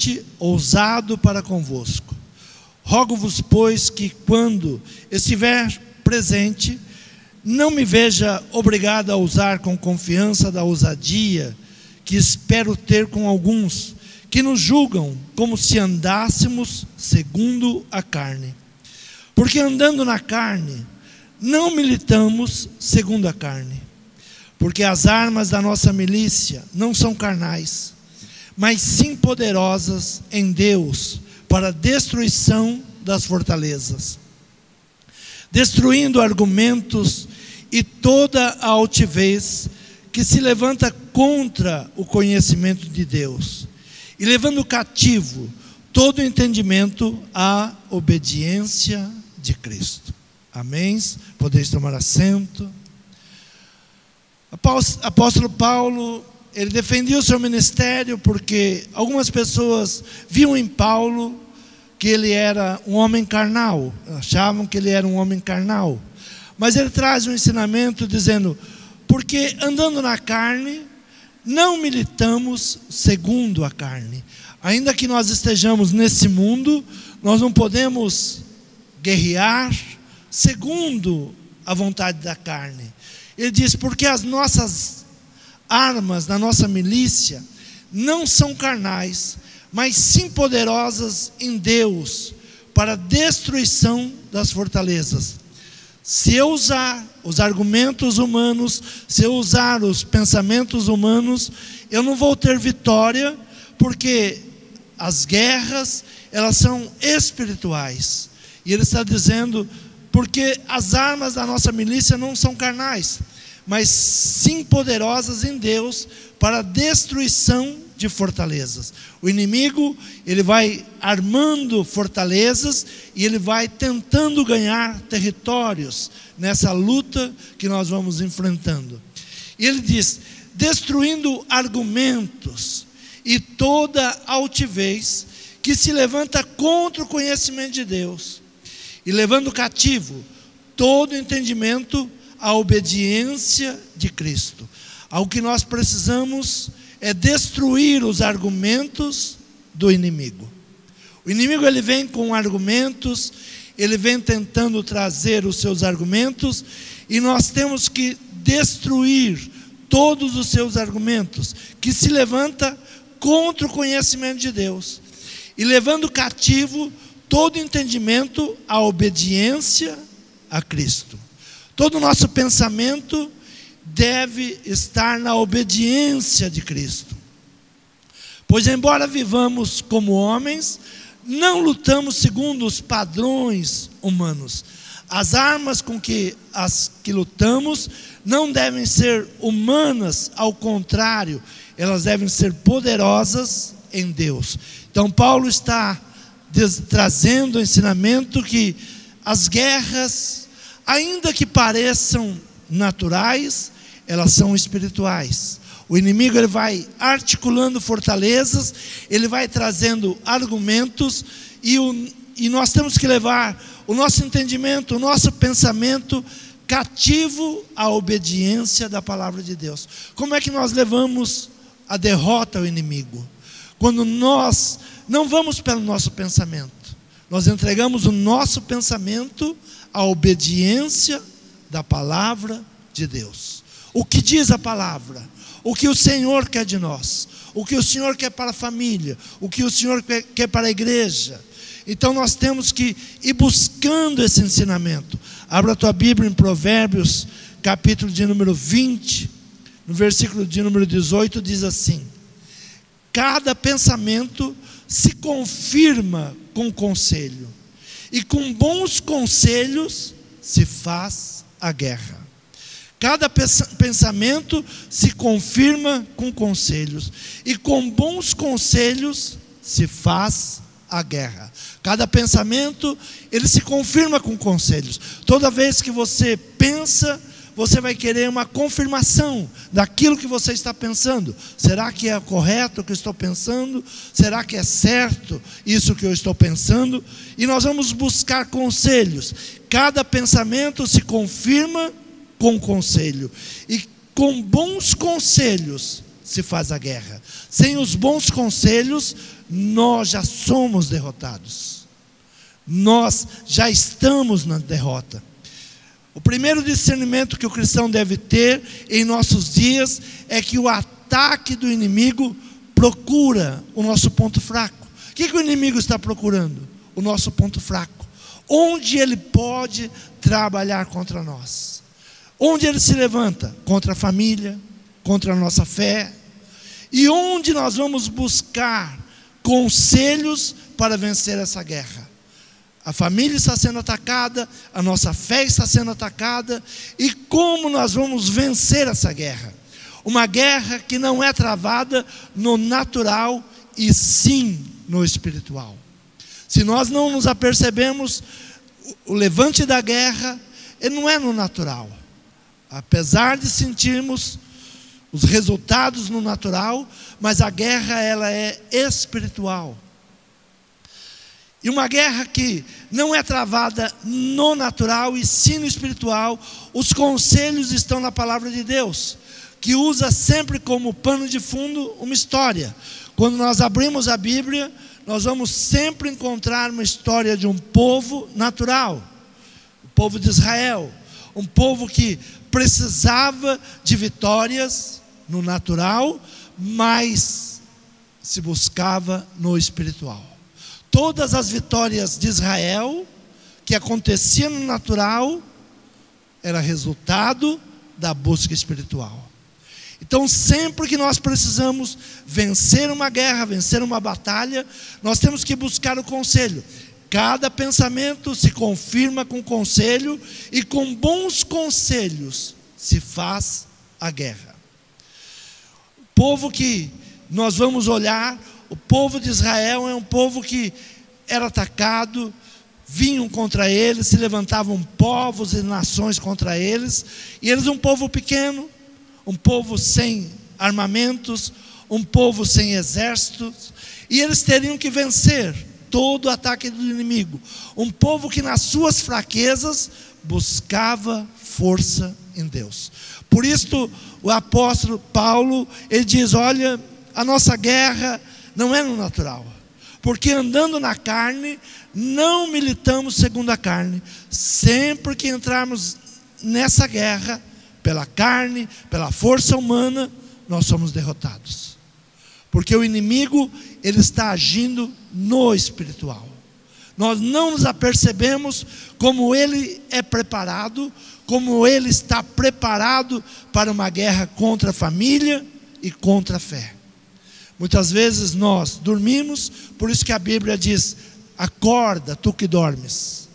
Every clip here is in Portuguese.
presente ousado para convosco. Rogo-vos, pois, que quando estiver presente, não me veja obrigado a usar com confiança da ousadia que espero ter com alguns, que nos julgam como se andássemos segundo a carne. Porque andando na carne, não militamos segundo a carne. Porque as armas da nossa milícia não são carnais, mas sim poderosas em Deus para a destruição das fortalezas, destruindo argumentos e toda a altivez que se levanta contra o conhecimento de Deus, e levando cativo todo o entendimento à obediência de Cristo. Amém? Podeis tomar assento. Apóstolo Paulo, ele defendia o seu ministério porque algumas pessoas viam em Paulo que ele era um homem carnal, achavam que ele era um homem carnal. Mas ele traz um ensinamento dizendo: porque andando na carne, não militamos segundo a carne. Ainda que nós estejamos nesse mundo, nós não podemos guerrear segundo a vontade da carne. Ele diz: porque as nossas armas da nossa milícia não são carnais, mas sim poderosas em Deus para a destruição das fortalezas. Se eu usar os argumentos humanos, se eu usar os pensamentos humanos, eu não vou ter vitória, porque as guerras, elas são espirituais. E ele está dizendo: porque as armas da nossa milícia não são carnais, mas sim poderosas em Deus para a destruição de fortalezas. O inimigo, ele vai armando fortalezas e ele vai tentando ganhar territórios nessa luta que nós vamos enfrentando. E ele diz: destruindo argumentos e toda altivez que se levanta contra o conhecimento de Deus, e levando cativo todo entendimento à obediência de Cristo. Ao que nós precisamos é destruir os argumentos do inimigo. O inimigo, ele vem com argumentos, ele vem tentando trazer os seus argumentos, e nós temos que destruir todos os seus argumentos, que se levanta contra o conhecimento de Deus, e levando cativo todo entendimento à obediência a Cristo. Todo o nosso pensamento deve estar na obediência de Cristo. Pois embora vivamos como homens, não lutamos segundo os padrões humanos. As armas com que lutamos não devem ser humanas, ao contrário, elas devem ser poderosas em Deus. Então Paulo está trazendo o ensinamento que as guerras, ainda que pareçam naturais, elas são espirituais. O inimigo, ele vai articulando fortalezas, ele vai trazendo argumentos, e nós temos que levar o nosso entendimento, o nosso pensamento cativo à obediência da palavra de Deus. Como é que nós levamos a derrota ao inimigo? Quando nós não vamos pelo nosso pensamento, nós entregamos o nosso pensamento à obediência da palavra de Deus. O que diz a palavra? O que o Senhor quer de nós? O que o Senhor quer para a família? O que o Senhor quer para a igreja? Então nós temos que ir buscando esse ensinamento. Abra a tua Bíblia em Provérbios, capítulo de número 20, no versículo de número 18, diz assim: cada pensamento se confirma com conselho, e com bons conselhos se faz a guerra. Cada pensamento se confirma com conselhos, e com bons conselhos se faz a guerra. Cada pensamento, ele se confirma com conselhos. Toda vez que você pensa, você vai querer uma confirmação daquilo que você está pensando. Será que é correto o que eu estou pensando? Será que é certo isso que eu estou pensando? E nós vamos buscar conselhos. Cada pensamento se confirma com conselho, e com bons conselhos se faz a guerra. Sem os bons conselhos, nós já somos derrotados. Nós já estamos na derrota. O primeiro discernimento que o cristão deve ter em nossos dias é que o ataque do inimigo procura o nosso ponto fraco. O que o inimigo está procurando? O nosso ponto fraco. Onde ele pode trabalhar contra nós? Onde ele se levanta? Contra a família, contra a nossa fé. E onde nós vamos buscar conselhos para vencer essa guerra? A família está sendo atacada, a nossa fé está sendo atacada, e como nós vamos vencer essa guerra? Uma guerra que não é travada no natural, e sim no espiritual. Se nós não nos apercebemos, o levante da guerra, ele não é no natural. Apesar de sentirmos os resultados no natural, mas a guerra ela é espiritual. E uma guerra que não é travada no natural e sim no espiritual, os conselhos estão na palavra de Deus, que usa sempre como pano de fundo uma história. Quando nós abrimos a Bíblia, nós vamos sempre encontrar uma história de um povo natural, o povo de Israel, um povo que precisava de vitórias no natural, mas se buscava no espiritual. Todas as vitórias de Israel que aconteciam no natural era resultado da busca espiritual. Então, sempre que nós precisamos vencer uma guerra, vencer uma batalha, nós temos que buscar o conselho. Cada pensamento se confirma com conselho, e com bons conselhos se faz a guerra. O povo que nós vamos olhar, o povo de Israel é um povo que era atacado, vinham contra eles, se levantavam povos e nações contra eles, e eles um povo pequeno, um povo sem armamentos, um povo sem exércitos, e eles teriam que vencer todo o ataque do inimigo. Um povo que nas suas fraquezas buscava força em Deus. Por isso o apóstolo Paulo, ele diz: olha, a nossa guerra não é no natural, porque andando na carne, não militamos segundo a carne. Sempre que entrarmos nessa guerra, pela carne, pela força humana, nós somos derrotados. Porque o inimigo, ele está agindo no espiritual. Nós não nos apercebemos como ele é preparado, como ele está preparado para uma guerra contra a família e contra a fé. Muitas vezes nós dormimos, por isso que a Bíblia diz: acorda, tu que dormes.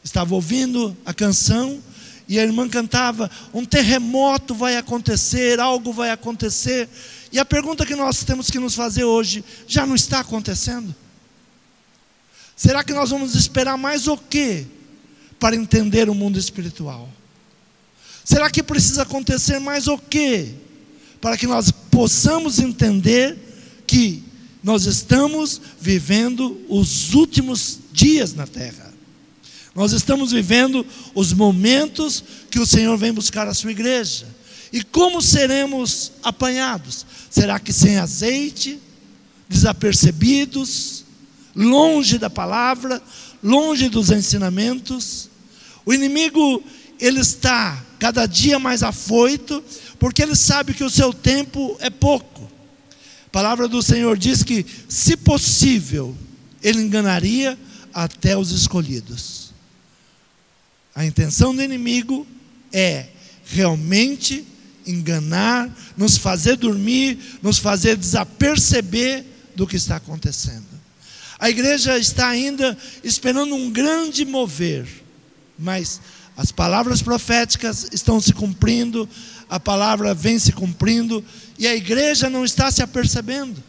Estava ouvindo a canção e a irmã cantava: um terremoto vai acontecer, algo vai acontecer. E a pergunta que nós temos que nos fazer hoje: já não está acontecendo? Será que nós vamos esperar mais o quê para entender o mundo espiritual? Será que precisa acontecer mais o quê para que nós possamos entender que nós estamos vivendo os últimos dias na terra? Nós estamos vivendo os momentos que o Senhor vem buscar a sua igreja. E como seremos apanhados? Será que sem azeite, desapercebidos, longe da palavra, longe dos ensinamentos? O inimigo, ele está cada dia mais afoito, porque ele sabe que o seu tempo é pouco. A palavra do Senhor diz que, se possível, ele enganaria até os escolhidos. A intenção do inimigo é realmente enganar, nos fazer dormir, nos fazer desaperceber do que está acontecendo. A igreja está ainda esperando um grande mover, mas as palavras proféticas estão se cumprindo, a palavra vem se cumprindo, e a igreja não está se apercebendo,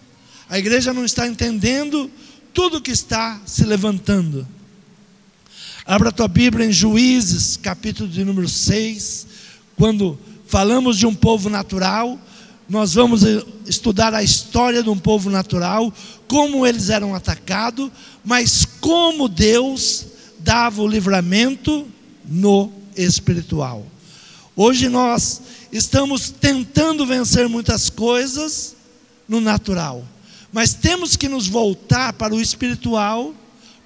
a igreja não está entendendo tudo que está se levantando. Abra a tua Bíblia em Juízes, capítulo de número 6, quando falamos de um povo natural, nós vamos estudar a história de um povo natural, como eles eram atacados, mas como Deus dava o livramento no espiritual. Hoje nós estamos tentando vencer muitas coisas no natural, Mas temos que nos voltar para o espiritual,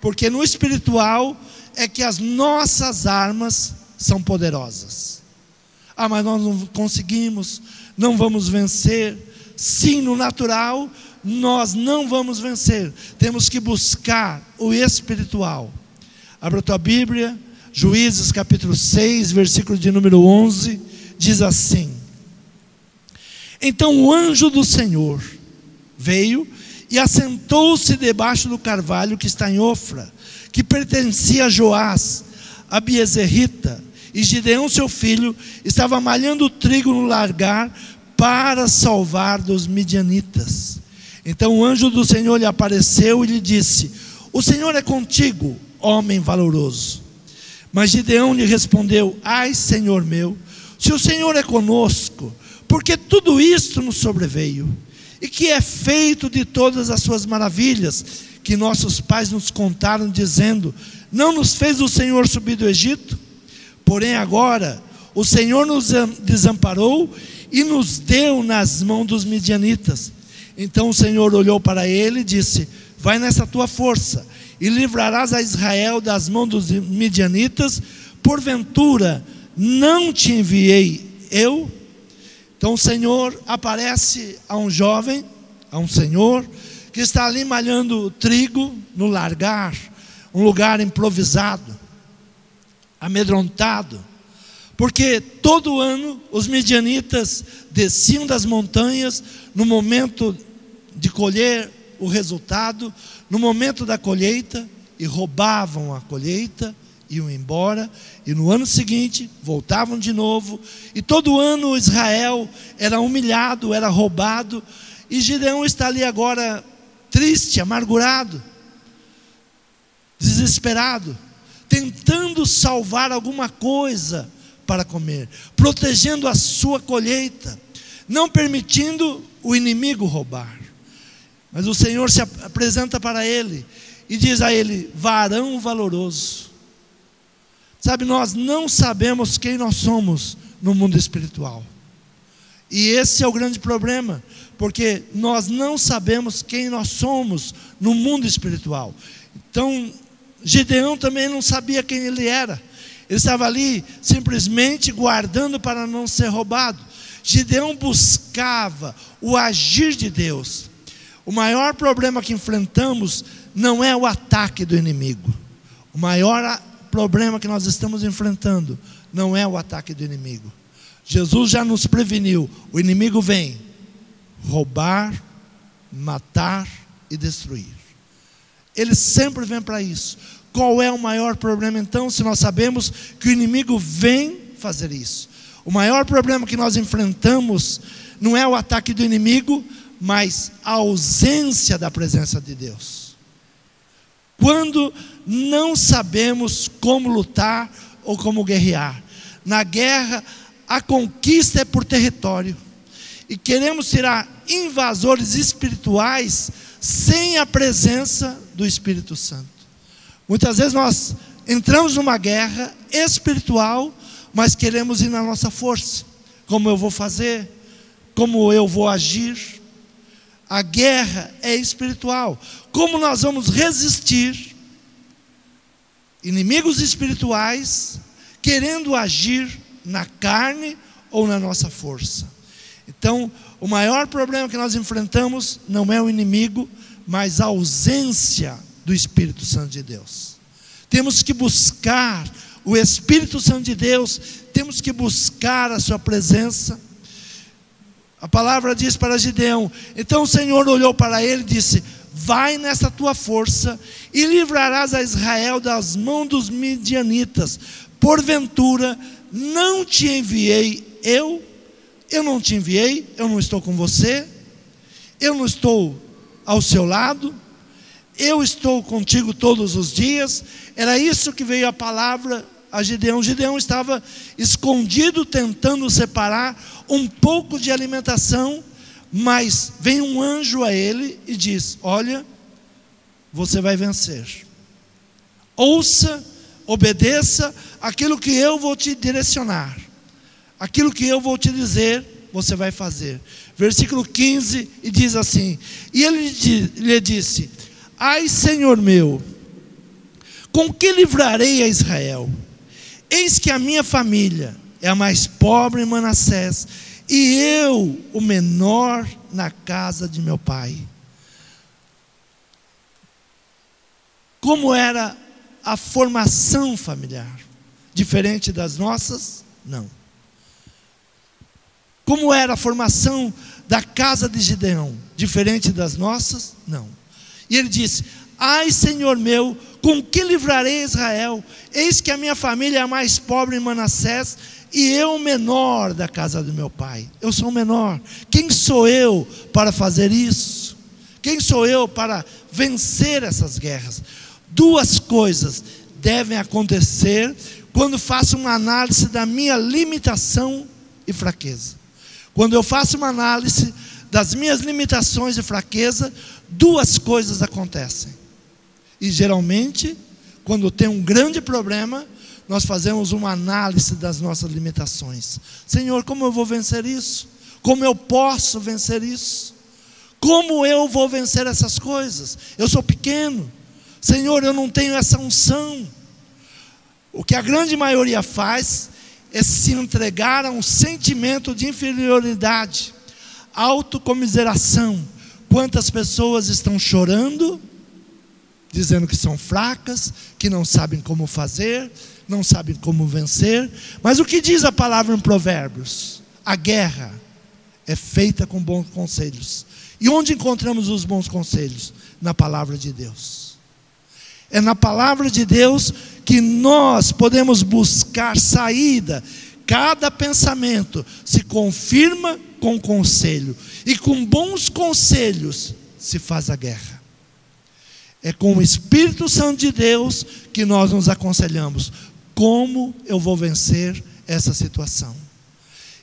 porque no espiritual é que as nossas armas são poderosas. Ah, mas nós não conseguimos, não vamos vencer. Sim, no natural nós não vamos vencer. Temos que buscar o espiritual. Abra a tua Bíblia, Juízes capítulo 6, versículo de número 11, diz assim: Então o anjo do Senhor veio e assentou-se debaixo do carvalho que está em Ofra, que pertencia a Joás, a Biezerrita, e Gideão seu filho estava malhando o trigo no largar para salvar dos midianitas. Então o anjo do Senhor lhe apareceu e lhe disse: O Senhor é contigo, homem valoroso. Mas Gideão lhe respondeu: Ai, Senhor meu, se o Senhor é conosco, porque tudo isto nos sobreveio? E que é feito de todas as suas maravilhas, que nossos pais nos contaram, dizendo: Não nos fez o Senhor subir do Egito? Porém agora o Senhor nos desamparou e nos deu nas mãos dos midianitas. Então o Senhor olhou para ele e disse: Vai nessa tua força, e livrarás a Israel das mãos dos midianitas. Porventura não te enviei eu? Então o Senhor aparece a um jovem, a um senhor, que está ali malhando trigo no largar, um lugar improvisado, amedrontado, porque todo ano os midianitas desciam das montanhas no momento de colher o resultado, no momento da colheita, e roubavam a colheita, iam embora, e no ano seguinte voltavam de novo, e todo ano Israel era humilhado, era roubado, e Gideão está ali agora triste, amargurado, desesperado, tentando salvar alguma coisa para comer, protegendo a sua colheita, não permitindo o inimigo roubar. Mas o Senhor se apresenta para ele e diz a ele: varão valoroso. Sabe, nós não sabemos quem nós somos no mundo espiritual. E esse é o grande problema, porque nós não sabemos quem nós somos no mundo espiritual. Então, Gideão também não sabia quem ele era. Ele estava ali simplesmente guardando para não ser roubado. Gideão buscava o agir de Deus. O maior problema que enfrentamos não é o ataque do inimigo. O maior problema que nós estamos enfrentando não é o ataque do inimigo. Jesus já nos preveniu: o inimigo vem roubar, matar e destruir. Ele sempre vem para isso. Qual é o maior problema então, se nós sabemos que o inimigo vem fazer isso? O maior problema que nós enfrentamos não é o ataque do inimigo, mas a ausência da presença de Deus. Quando não sabemos como lutar ou como guerrear. Na guerra, a conquista é por território. E queremos tirar invasores espirituais sem a presença do Espírito Santo. Muitas vezes nós entramos numa guerra espiritual, mas queremos ir na nossa força. Como eu vou fazer? Como eu vou agir? A guerra é espiritual. Como nós vamos resistir inimigos espirituais querendo agir na carne ou na nossa força? Então, o maior problema que nós enfrentamos não é o inimigo, mas a ausência do Espírito Santo de Deus. Temos que buscar o Espírito Santo de Deus, temos que buscar a sua presença. A palavra diz para Gideão: então o Senhor olhou para ele e disse: vai nessa tua força e livrarás a Israel das mãos dos midianitas. Porventura não te enviei eu? Eu não te enviei? Eu não estou com você? Eu não estou ao seu lado? Eu estou contigo todos os dias? Era isso que veio a palavra a Gideão. Gideão estava escondido, tentando separar um pouco de alimentação, mas vem um anjo a ele e diz: olha, você vai vencer. Ouça, obedeça aquilo que eu vou te direcionar, aquilo que eu vou te dizer, você vai fazer. Versículo 15, e diz assim: e ele lhe disse: ai, Senhor meu, com que livrarei a Israel? Eis que a minha família é a mais pobre em Manassés, e eu o menor na casa de meu pai. Como era a formação familiar? Diferente das nossas? Não. Como era a formação da casa de Gideão? Diferente das nossas? Não. E ele disse: ai, Senhor meu, com que livrarei Israel? Eis que a minha família é a mais pobre em Manassés, e eu o menor da casa do meu pai. Eu sou o menor. Quem sou eu para fazer isso? Quem sou eu para vencer essas guerras? Duas coisas devem acontecer quando faço uma análise da minha limitação e fraqueza. Quando eu faço uma análise das minhas limitações e fraqueza, duas coisas acontecem. E geralmente, quando tem um grande problema, nós fazemos uma análise das nossas limitações. Senhor, como eu vou vencer isso? Como eu posso vencer isso? Como eu vou vencer essas coisas? Eu sou pequeno. Senhor, eu não tenho essa unção. O que a grande maioria faz é se entregar a um sentimento de inferioridade, autocomiseração. Quantas pessoas estão chorando, dizendo que são fracas, que não sabem como fazer, não sabem como vencer. Mas o que diz a palavra em Provérbios? A guerra é feita com bons conselhos. E onde encontramos os bons conselhos? Na palavra de Deus. É na palavra de Deus que nós podemos buscar saída. Cada pensamento se confirma com conselho, e com bons conselhos se faz a guerra. É com o Espírito Santo de Deus que nós nos aconselhamos. Como eu vou vencer essa situação?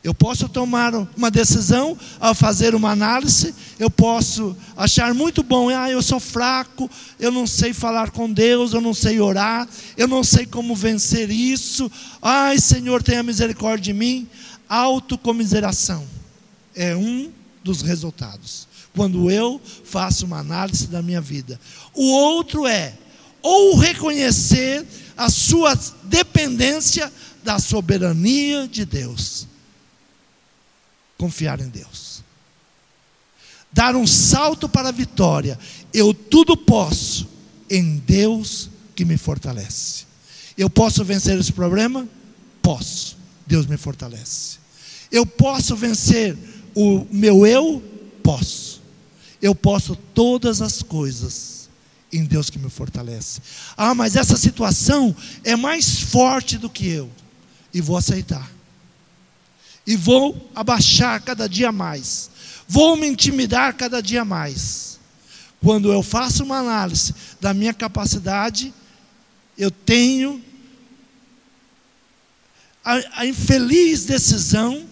Eu posso tomar uma decisão ao fazer uma análise. Eu posso achar muito bom: eu sou fraco, eu não sei falar com Deus, eu não sei orar, eu não sei como vencer isso. Ai, Senhor, tenha misericórdia de mim. Autocomiseração é um dos resultados, quando eu faço uma análise da minha vida. O outro é, ou reconhecer a sua dependência da soberania de Deus. Confiar em Deus. Dar um salto para a vitória. Eu tudo posso em Deus que me fortalece. Eu posso vencer esse problema? Posso. Deus me fortalece. Eu posso vencer o meu eu? Posso. Eu posso todas as coisas em Deus que me fortalece. Mas essa situação é mais forte do que eu. E vou aceitar. E vou abaixar cada dia mais. Vou me intimidar cada dia mais. Quando eu faço uma análise da minha capacidade, eu tenho a infeliz decisão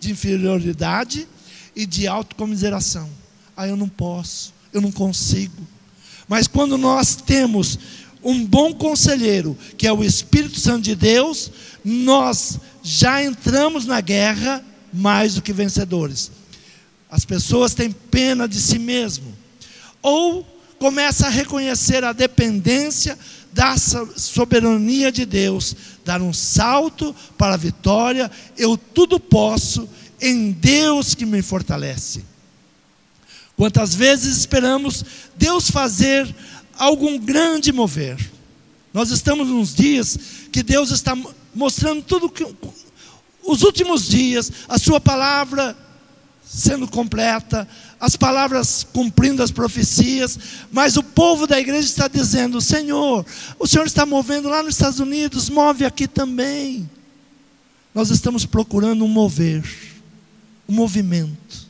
de inferioridade e de autocomiseração. Eu não posso, eu não consigo. Mas quando nós temos um bom conselheiro, que é o Espírito Santo de Deus, nós já entramos na guerra mais do que vencedores. As pessoas têm pena de si mesmo, ou começam a reconhecer a dependência da soberania de Deus, dar um salto para a vitória. Eu tudo posso em Deus que me fortalece. Quantas vezes esperamos Deus fazer algum grande mover? Nós estamos nos dias que Deus está mostrando tudo que os últimos dias, a sua palavra sendo completa, as palavras cumprindo as profecias, mas o povo da igreja está dizendo: Senhor, o Senhor está movendo lá nos Estados Unidos, move aqui também. Nós estamos procurando um mover, um movimento.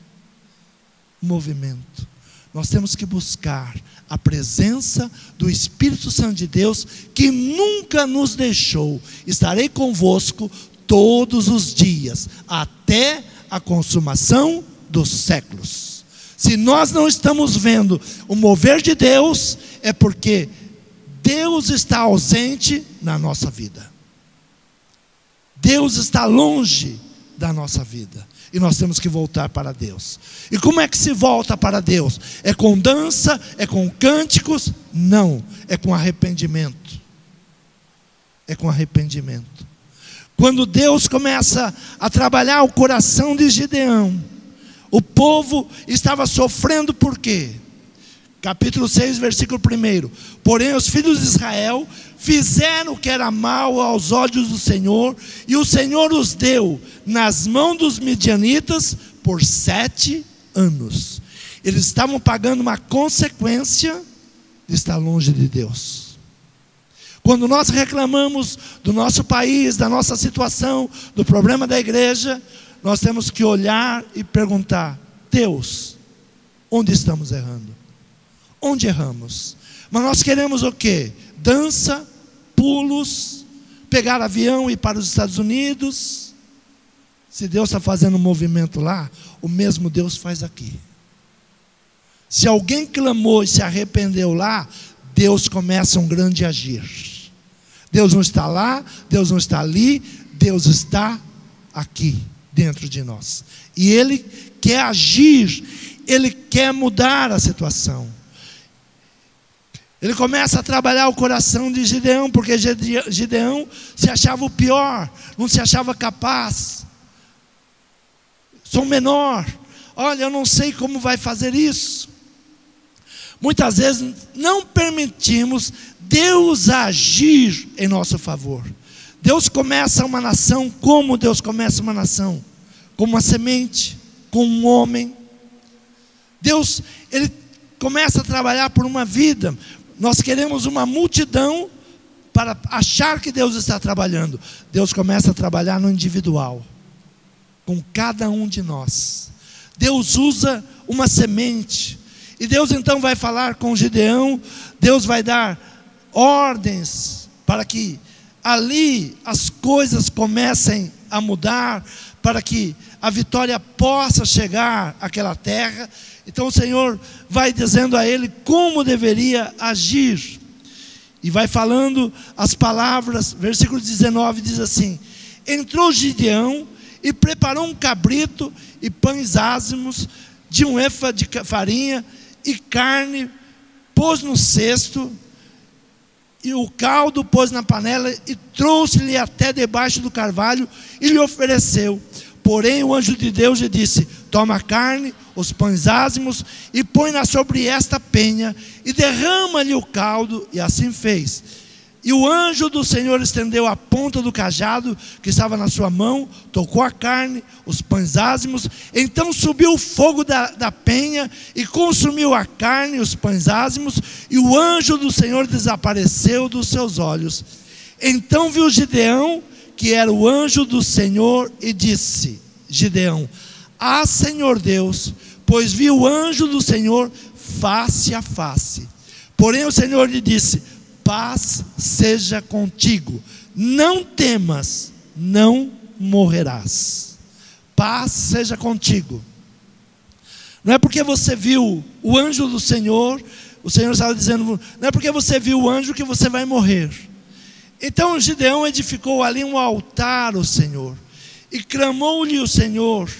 Nós temos que buscar a presença do Espírito Santo de Deus, que nunca nos deixou. Estarei convosco todos os dias, até a consumação dos séculos. Se nós não estamos vendo o mover de Deus, é porque Deus está ausente na nossa vida. Deus está longe da nossa vida. E nós temos que voltar para Deus. E como é que se volta para Deus? É com dança? É com cânticos? Não, é com arrependimento. É com arrependimento. Quando Deus começa a trabalhar o coração de Gideão, o povo estava sofrendo por quê? Capítulo 6, versículo 1. Porém os filhos de Israel fizeram o que era mal aos olhos do Senhor, e o Senhor os deu nas mãos dos midianitas por 7 anos. Eles estavam pagando uma consequência de estar longe de Deus. Quando nós reclamamos do nosso país, da nossa situação, do problema da igreja, nós temos que olhar e perguntar: Deus, onde estamos errando? Onde erramos? Mas nós queremos o quê? Dança, pulos, pegar avião e ir para os Estados Unidos. Se Deus está fazendo um movimento lá, o mesmo Deus faz aqui. Se alguém clamou e se arrependeu lá, Deus começa um grande agir. Deus não está lá, Deus não está ali, Deus está aqui dentro de nós. E Ele quer agir, Ele quer mudar a situação. Ele começa a trabalhar o coração de Gideão, porque Gideão se achava o pior, não se achava capaz. Sou menor, olha, eu não sei como vai fazer isso. Muitas vezes não permitimos Deus agir em nosso favor. Deus começa uma nação, como Deus começa uma nação? Como uma semente, com um homem. Deus, Ele começa a trabalhar por uma vida. Nós queremos uma multidão para achar que Deus está trabalhando. Deus começa a trabalhar no individual, com cada um de nós. Deus usa uma semente, e Deus então vai falar com Gideão. Deus vai dar ordens para que ali as coisas comecem a mudar, para que a vitória possa chegar àquela terra. Então o Senhor vai dizendo a ele como deveria agir, e vai falando as palavras. Versículo 19 diz assim: entrou Gideão e preparou um cabrito e pães ázimos de um efa de farinha e carne, pôs no cesto, e o caldo pôs na panela, e trouxe-lhe até debaixo do carvalho e lhe ofereceu. Porém o anjo de Deus lhe disse: toma a carne, os pães ázimos, e põe-na sobre esta penha, e derrama-lhe o caldo. E assim fez. E o anjo do Senhor estendeu a ponta do cajado que estava na sua mão, tocou a carne, os pães ázimos, então subiu o fogo da penha, e consumiu a carne e os pães ázimos, e o anjo do Senhor desapareceu dos seus olhos. Então viu Gideão que era o anjo do Senhor, e disse: Gideão, ah, Senhor Deus, pois vi o anjo do Senhor face a face. Porém o Senhor lhe disse: paz seja contigo, não temas, não morrerás. Paz seja contigo. Não é porque você viu o anjo do Senhor, o Senhor estava dizendo, não é porque você viu o anjo que você vai morrer. Então Gideão edificou ali um altar ao Senhor, e clamou-lhe o Senhor,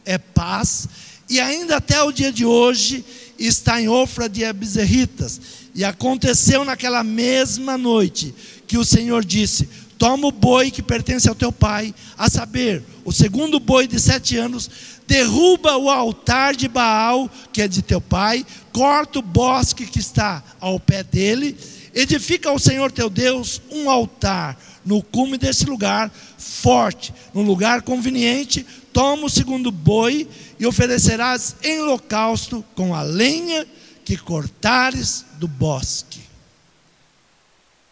é paz, e ainda até o dia de hoje está em Ofra de Abizerritas. E aconteceu naquela mesma noite que o Senhor disse: toma o boi que pertence ao teu pai, a saber, o segundo boi de 7 anos, derruba o altar de Baal, que é de teu pai, corta o bosque que está ao pé dele, edifica ao Senhor teu Deus um altar no cume desse lugar, forte, num lugar conveniente. Toma o segundo boi e oferecerás em holocausto com a lenha que cortares do bosque.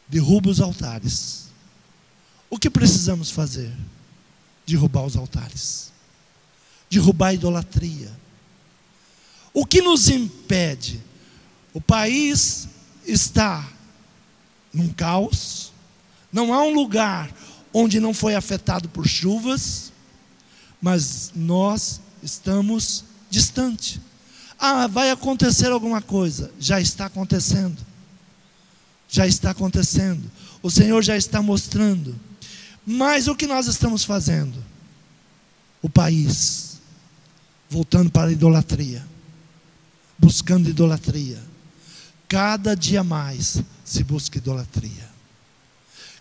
Derruba os altares. O que precisamos fazer? Derrubar os altares, derrubar a idolatria. O que nos impede? O país está num caos, não há um lugar onde não foi afetado por chuvas, mas nós estamos distante. Ah, vai acontecer alguma coisa. Já está acontecendo. Já está acontecendo. O Senhor já está mostrando. Mas o que nós estamos fazendo? o país voltando para a idolatria, buscando idolatria. Cada dia mais se busca idolatria.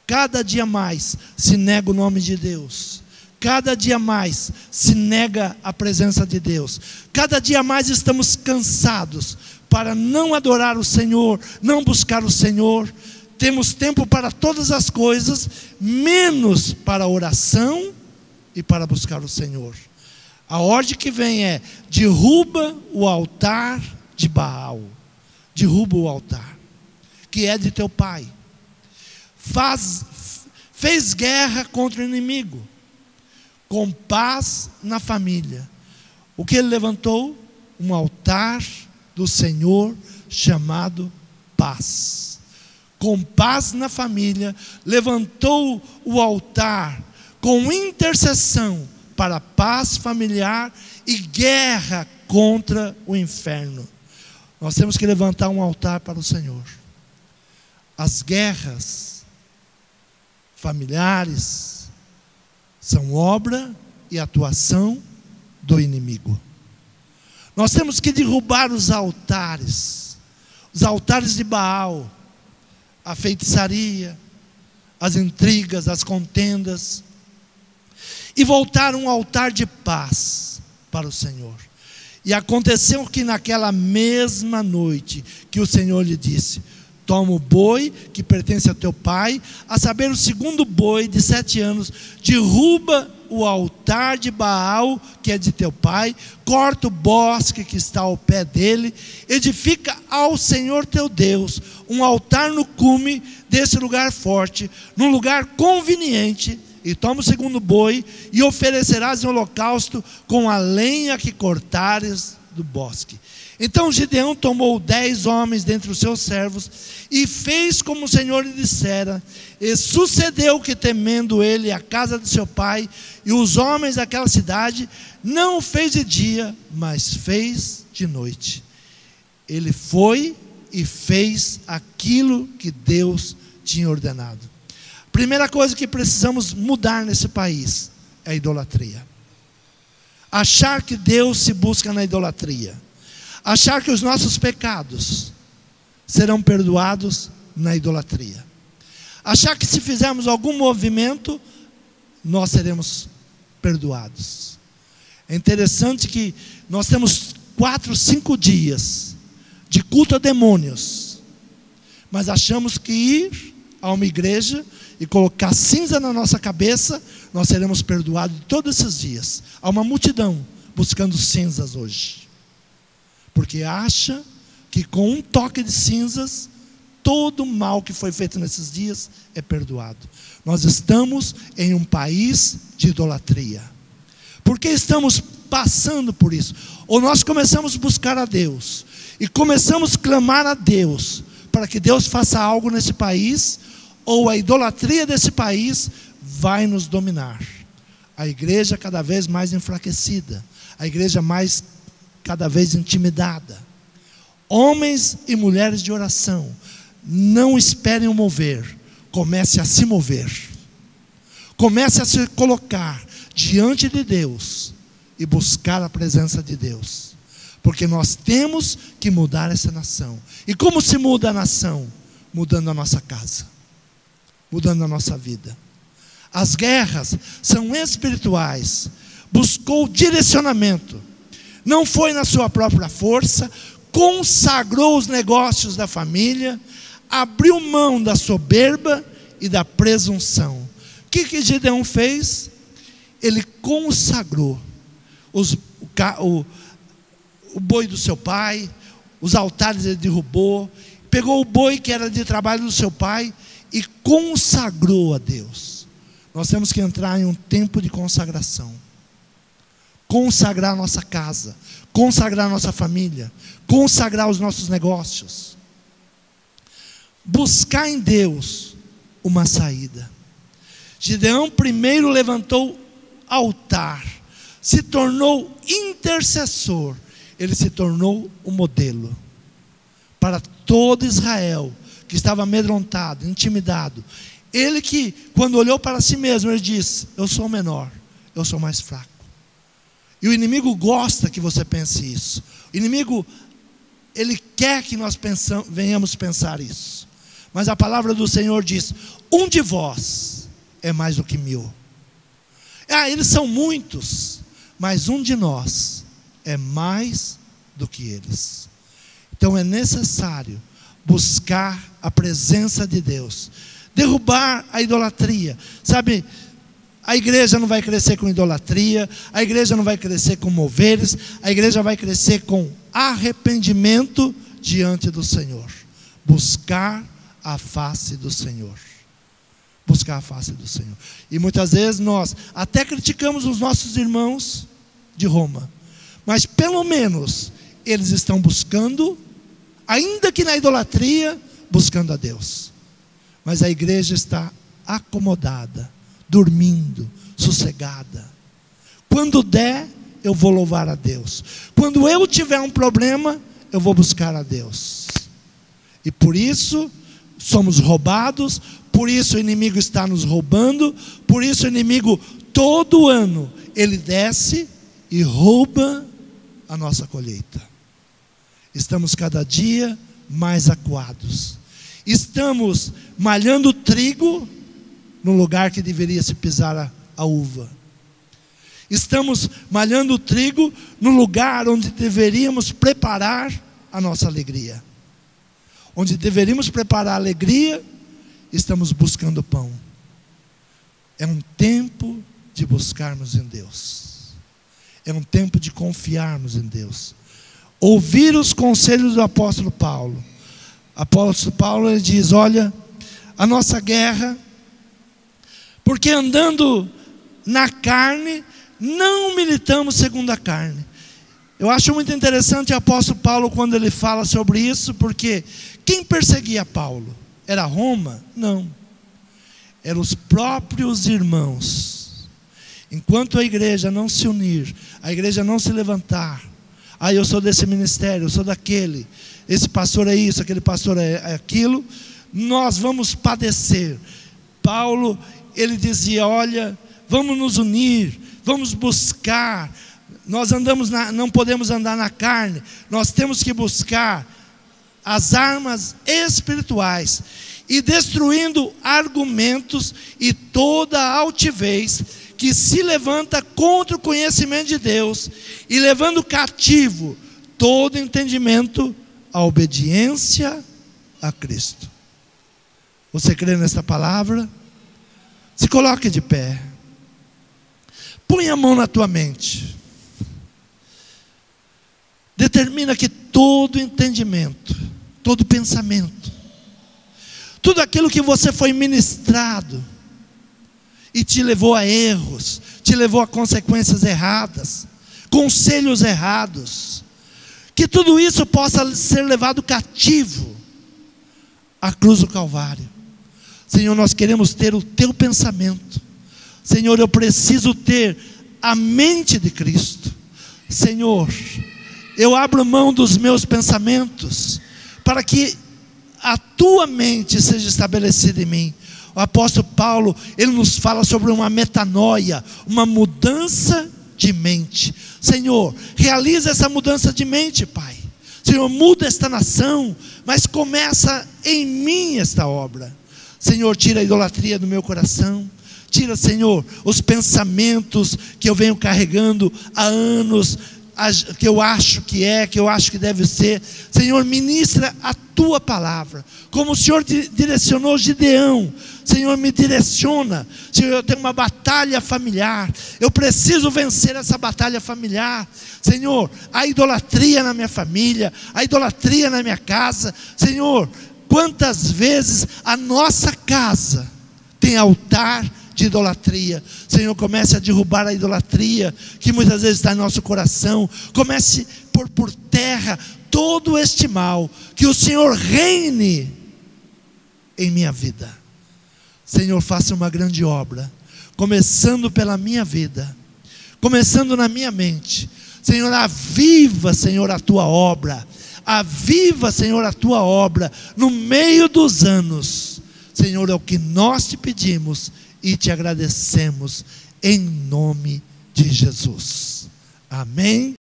Cada dia mais se nega o nome de Deus. Cada dia mais se nega a presença de Deus. Cada dia mais estamos cansados para não adorar o Senhor, não buscar o Senhor. Temos tempo para todas as coisas, menos para a oração e para buscar o Senhor. A ordem que vem é: derruba o altar de Baal. Derruba o altar, que é de teu pai. Fez guerra contra o inimigo, com paz na família. O que ele levantou? Um altar do Senhor chamado paz. Com paz na família, levantou o altar com intercessão para paz familiar e guerra contra o inferno. Nós temos que levantar um altar para o Senhor. As guerras familiares são obra e atuação do inimigo. Nós temos que derrubar os altares de Baal, a feitiçaria, as intrigas, as contendas, e voltar um altar de paz para o Senhor. E aconteceu que naquela mesma noite que o Senhor lhe disse: toma o boi que pertence a teu pai, a saber, o segundo boi de 7 anos, derruba o altar de Baal, que é de teu pai, corta o bosque que está ao pé dele, edifica ao Senhor teu Deus um altar no cume desse lugar forte, num lugar conveniente, e toma o segundo boi, e oferecerás em holocausto com a lenha que cortares do bosque. Então Gideão tomou 10 homens dentre os seus servos, e fez como o Senhor lhe dissera. E sucedeu que, temendo ele a casa de seu pai e os homens daquela cidade, não o fez de dia, mas fez de noite. Ele foi e fez aquilo que Deus tinha ordenado. Primeira coisa que precisamos mudar nesse país é a idolatria. Achar que Deus se busca na idolatria. Achar que os nossos pecados serão perdoados na idolatria. Achar que se fizermos algum movimento, nós seremos perdoados. É interessante que nós temos 4, 5 dias de culto a demônios, mas achamos que ir a uma igreja e colocar cinza na nossa cabeça, nós seremos perdoados todos esses dias. Há uma multidão buscando cinzas hoje, porque acha que com um toque de cinzas, todo o mal que foi feito nesses dias é perdoado. Nós estamos em um país de idolatria. Por que estamos passando por isso? Ou nós começamos a buscar a Deus, e começamos a clamar a Deus, para que Deus faça algo nesse país, ou a idolatria desse país vai nos dominar. A igreja cada vez mais enfraquecida, a igreja mais cada vez intimidada. Homens e mulheres de oração, não esperem o mover, comece a se mover, comece a se colocar diante de Deus e buscar a presença de Deus, porque nós temos que mudar essa nação. E como se muda a nação? Mudando a nossa casa, mudando a nossa vida. As guerras são espirituais. Buscou direcionamento, não foi na sua própria força, consagrou os negócios da família, abriu mão da soberba e da presunção. O que Gideão fez? Ele consagrou o boi do seu pai, os altares ele derrubou, pegou o boi que era de trabalho do seu pai e consagrou a Deus. Nós temos que entrar em um tempo de consagração. Consagrar a nossa casa, consagrar a nossa família, consagrar os nossos negócios. Buscar em Deus uma saída. Gideão primeiro levantou altar, se tornou intercessor, ele se tornou um modelo para todo Israel que estava amedrontado, intimidado. Ele que, quando olhou para si mesmo, ele disse: eu sou o menor, eu sou mais fraco. E o inimigo gosta que você pense isso. O inimigo, ele quer que nós venhamos pensar isso. Mas a palavra do Senhor diz: um de vós é mais do que 1000. Eles são muitos, mas um de nós é mais do que eles. Então é necessário buscar a presença de Deus, derrubar a idolatria. Sabe, a igreja não vai crescer com idolatria, a igreja não vai crescer com moveres, a igreja vai crescer com arrependimento diante do Senhor. Buscar a face do Senhor. Buscar a face do Senhor. E muitas vezes nós até criticamos os nossos irmãos de Roma, mas pelo menos eles estão buscando, ainda que na idolatria, buscando a Deus. Mas a igreja está acomodada, dormindo, sossegada. Quando der, eu vou louvar a Deus. Quando eu tiver um problema, eu vou buscar a Deus. E por isso somos roubados, por isso o inimigo está nos roubando, por isso o inimigo todo ano ele desce e rouba a nossa colheita. Estamos cada dia mais acuados. Estamos malhando trigo no lugar que deveria se pisar a uva. Estamos malhando trigo no lugar onde deveríamos preparar a nossa alegria. Onde deveríamos preparar a alegria, estamos buscando pão. É um tempo de buscarmos em Deus. É um tempo de confiarmos em Deus. Ouvir os conselhos do apóstolo Paulo. Apóstolo Paulo, ele diz: olha, a nossa guerra, porque andando na carne, não militamos segundo a carne. Eu acho muito interessante o apóstolo Paulo quando ele fala sobre isso, porque quem perseguia Paulo? Era Roma? Não. Eram os próprios irmãos. Enquanto a igreja não se unir, a igreja não se levantar, eu sou desse ministério, eu sou daquele, esse pastor é isso, aquele pastor é aquilo, nós vamos padecer. Paulo, ele dizia: olha, vamos nos unir, vamos buscar. Nós não podemos andar na carne, nós temos que buscar as armas espirituais, e destruindo argumentos e toda altivez que se levanta contra o conhecimento de Deus, e levando cativo todo entendimento à obediência a Cristo. Você crê nesta palavra? Se coloque de pé. Põe a mão na tua mente. Determina que todo entendimento, todo pensamento, tudo aquilo que você foi ministrado e te levou a erros, te levou a consequências erradas, conselhos errados, que tudo isso possa ser levado cativo à cruz do Calvário. Senhor, nós queremos ter o teu pensamento. Senhor, eu preciso ter a mente de Cristo. Senhor, eu abro mão dos meus pensamentos, para que a tua mente seja estabelecida em mim. O apóstolo Paulo, ele nos fala sobre uma metanoia, uma mudança de mente. Senhor, realiza essa mudança de mente, Pai. Senhor, muda esta nação, mas começa em mim esta obra. Senhor, tira a idolatria do meu coração. Tira, Senhor, os pensamentos que eu venho carregando há anos, que eu acho que eu acho que deve ser. Senhor, ministra a tua palavra, como o Senhor direcionou Gideão. Senhor, me direciona. Senhor, eu tenho uma batalha familiar, eu preciso vencer essa batalha familiar. Senhor, a idolatria na minha família, a idolatria na minha casa. Senhor, quantas vezes a nossa casa tem altar de idolatria. Senhor, comece a derrubar a idolatria que muitas vezes está em nosso coração. Comece a pôr por terra todo este mal. Que o Senhor reine em minha vida. Senhor, faça uma grande obra, começando pela minha vida, começando na minha mente. Senhor, aviva, Senhor, a tua obra. Aviva, Senhor, a tua obra no meio dos anos. Senhor, é o que nós te pedimos e te agradecemos, em nome de Jesus. Amém.